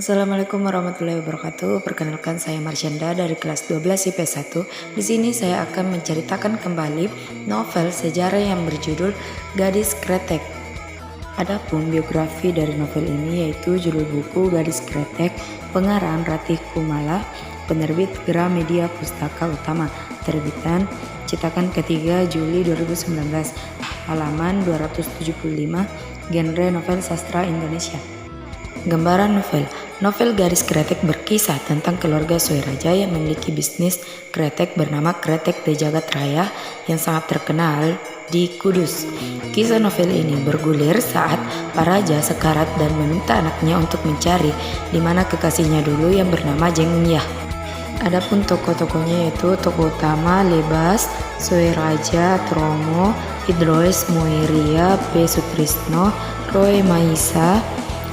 Assalamualaikum warahmatullahi wabarakatuh. Perkenalkan, saya Marsyanda dari kelas 12 IP1. Di sini saya akan menceritakan kembali novel sejarah yang berjudul Gadis Kretek. Adapun biografi dari novel ini yaitu judul buku Gadis Kretek, pengarang Ratih Kumala, penerbit Gramedia Pustaka Utama, terbitan cetakan ketiga Juli 2019, halaman 275, genre novel sastra Indonesia. Gambaran novel. Novel Gadis Kretek berkisah tentang keluarga Soeraja yang memiliki bisnis kretek bernama Kretek de Jagat Raya yang sangat terkenal di Kudus. Kisah novel ini bergulir saat para raja sekarat dan meminta anaknya untuk mencari di mana kekasihnya dulu yang bernama Jengyah. Adapun tokoh-tokohnya yaitu tokoh utama Lebas, Soeraja, Tromo, Idroes, Moiria, P. Sutrisno, Roy Maisa,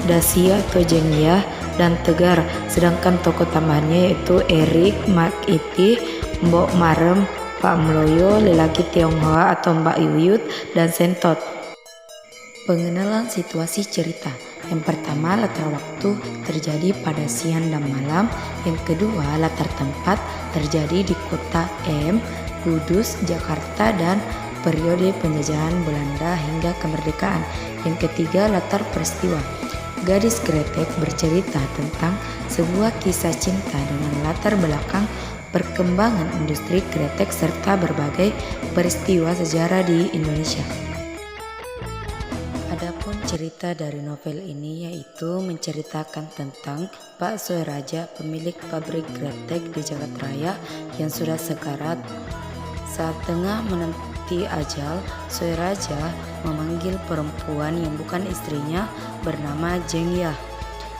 Dasia atau Jengyah, dan Tegar. Sedangkan tokoh tambahannya yaitu Erik, Mak Iti, Mbok Marem, Pak Mloyo, lelaki Tionghoa atau Mbak Yuyut, dan Sentot. Pengenalan situasi cerita. Yang pertama, latar waktu terjadi pada siang dan malam. Yang kedua, latar tempat terjadi di kota M, Kudus, Jakarta, dan periode penjajahan Belanda hingga kemerdekaan. Yang ketiga, latar peristiwa. Gadis Kretek bercerita tentang sebuah kisah cinta dengan latar belakang perkembangan industri kretek serta berbagai peristiwa sejarah di Indonesia. Adapun cerita dari novel ini yaitu menceritakan tentang Pak Soeraja, pemilik pabrik kretek di Jagat Raya yang sudah sekarat. Saat tengah menanti ajal, Soeraja memanggil perempuan yang bukan istrinya bernama Jengyah.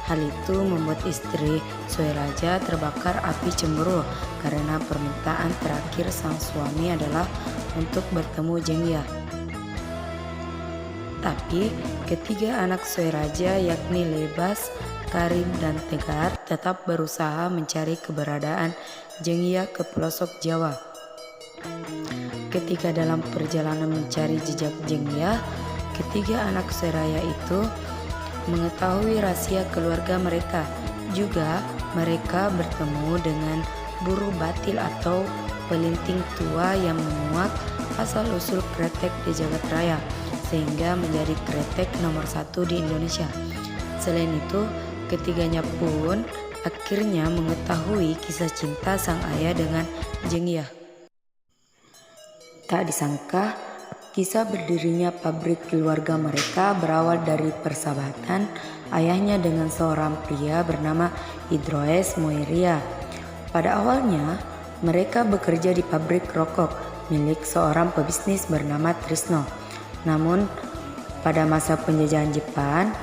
Hal itu membuat istri Soeraja terbakar api cemburu karena permintaan terakhir sang suami adalah untuk bertemu Jengyah. Tapi ketiga anak Soeraja yakni Lebas, Karim, dan Tegar tetap berusaha mencari keberadaan Jengyah ke pelosok Jawa. Ketika dalam perjalanan mencari jejak Jengyah, ketiga anak Soeraja itu mengetahui rahasia keluarga mereka. Juga mereka bertemu dengan buruh batil atau pelinting tua yang menguak asal-usul kretek di Jagat Raya sehingga menjadi kretek nomor 1 di Indonesia. Selain itu, ketiganya pun akhirnya mengetahui kisah cinta sang ayah dengan Jengyah. Tak disangka, kisah berdirinya pabrik keluarga mereka berawal dari persahabatan ayahnya dengan seorang pria bernama Idroes Moiria. Pada awalnya, mereka bekerja di pabrik rokok milik seorang pebisnis bernama Trisno. Namun, pada masa penjajahan Jepang,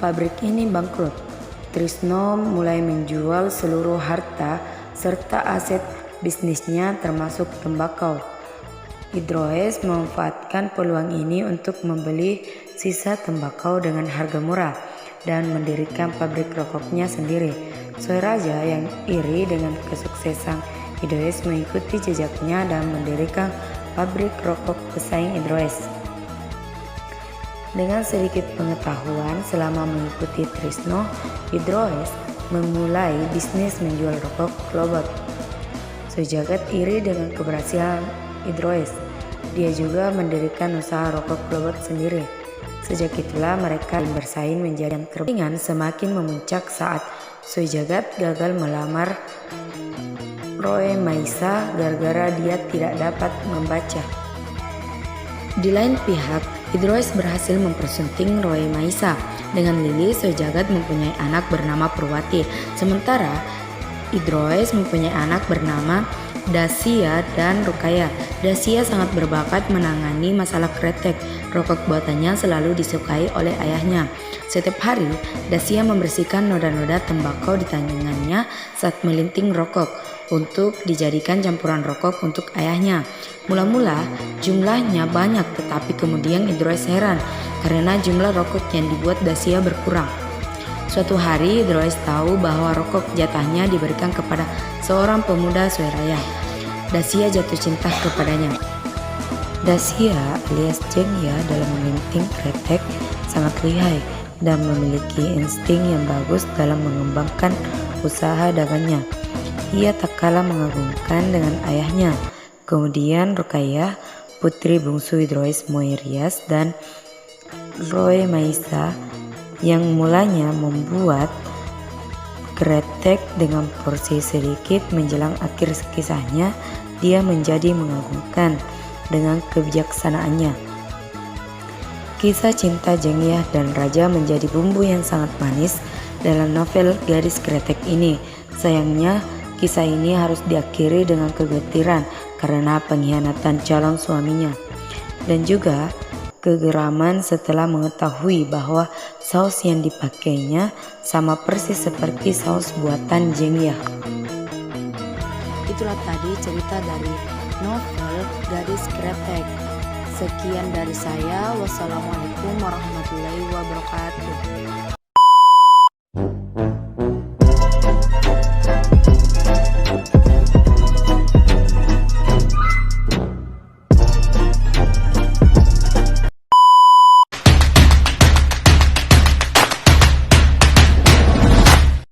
pabrik ini bangkrut. Trisno mulai menjual seluruh harta serta aset bisnisnya termasuk tembakau. Idroes memanfaatkan peluang ini untuk membeli sisa tembakau dengan harga murah dan mendirikan pabrik rokoknya sendiri. Soeraja yang iri dengan kesuksesan Idroes mengikuti jejaknya dan mendirikan pabrik rokok pesaing Idroes. Dengan sedikit pengetahuan selama mengikuti Trisno, Idroes memulai bisnis menjual rokok Klobot. Sojagat iri dengan keberhasilan Idroes. Dia juga mendirikan usaha rokok Klobot sendiri. Sejak itulah mereka bersaing menjadi yang terbaik. Semakin memuncak saat Sojagat gagal melamar Roy Maisa gara-gara dia tidak dapat membaca. Di lain pihak, Idroes berhasil mempersunting Roy Maisa. Dengan Lili, Sojagat mempunyai anak bernama Purwati. Sementara Idroes mempunyai anak bernama Dasia dan Rukaya. Dasia sangat berbakat menangani masalah kretek. Rokok buatannya selalu disukai oleh ayahnya. Setiap hari, Dasia membersihkan noda-noda tembakau di tangannya saat melinting rokok untuk dijadikan campuran rokok untuk ayahnya. Mula-mula jumlahnya banyak, tetapi kemudian Idroes heran karena jumlah rokok yang dibuat Dasia berkurang. Suatu hari Idroes tahu bahwa rokok jatahnya diberikan kepada seorang pemuda Soeraya. Dasia jatuh cinta kepadanya. Dasia alias Jengyah dalam melinting kretek sangat lihai. dan memiliki insting yang bagus dalam mengembangkan usaha dagangnya. Ia tak kalah mengagumkan dengan ayahnya. Kemudian Ruqayyah, putri bungsu Idrois Moirias dan Roy Maisa yang mulanya membuat kretek dengan porsi sedikit. Menjelang akhir kisahnya, dia menjadi mengagumkan dengan kebijaksanaannya. Kisah cinta Jengyah dan Raja menjadi bumbu yang sangat manis dalam novel Gadis Kretek ini. Sayangnya, kisah ini harus diakhiri dengan kegetiran karena pengkhianatan calon suaminya, dan juga kegeraman setelah mengetahui bahwa saus yang dipakainya sama persis seperti saus buatan Jengyah. Itulah tadi cerita dari novel Gadis Kretek. Sekian dari saya. Wassalamualaikum warahmatullahi wabarakatuh.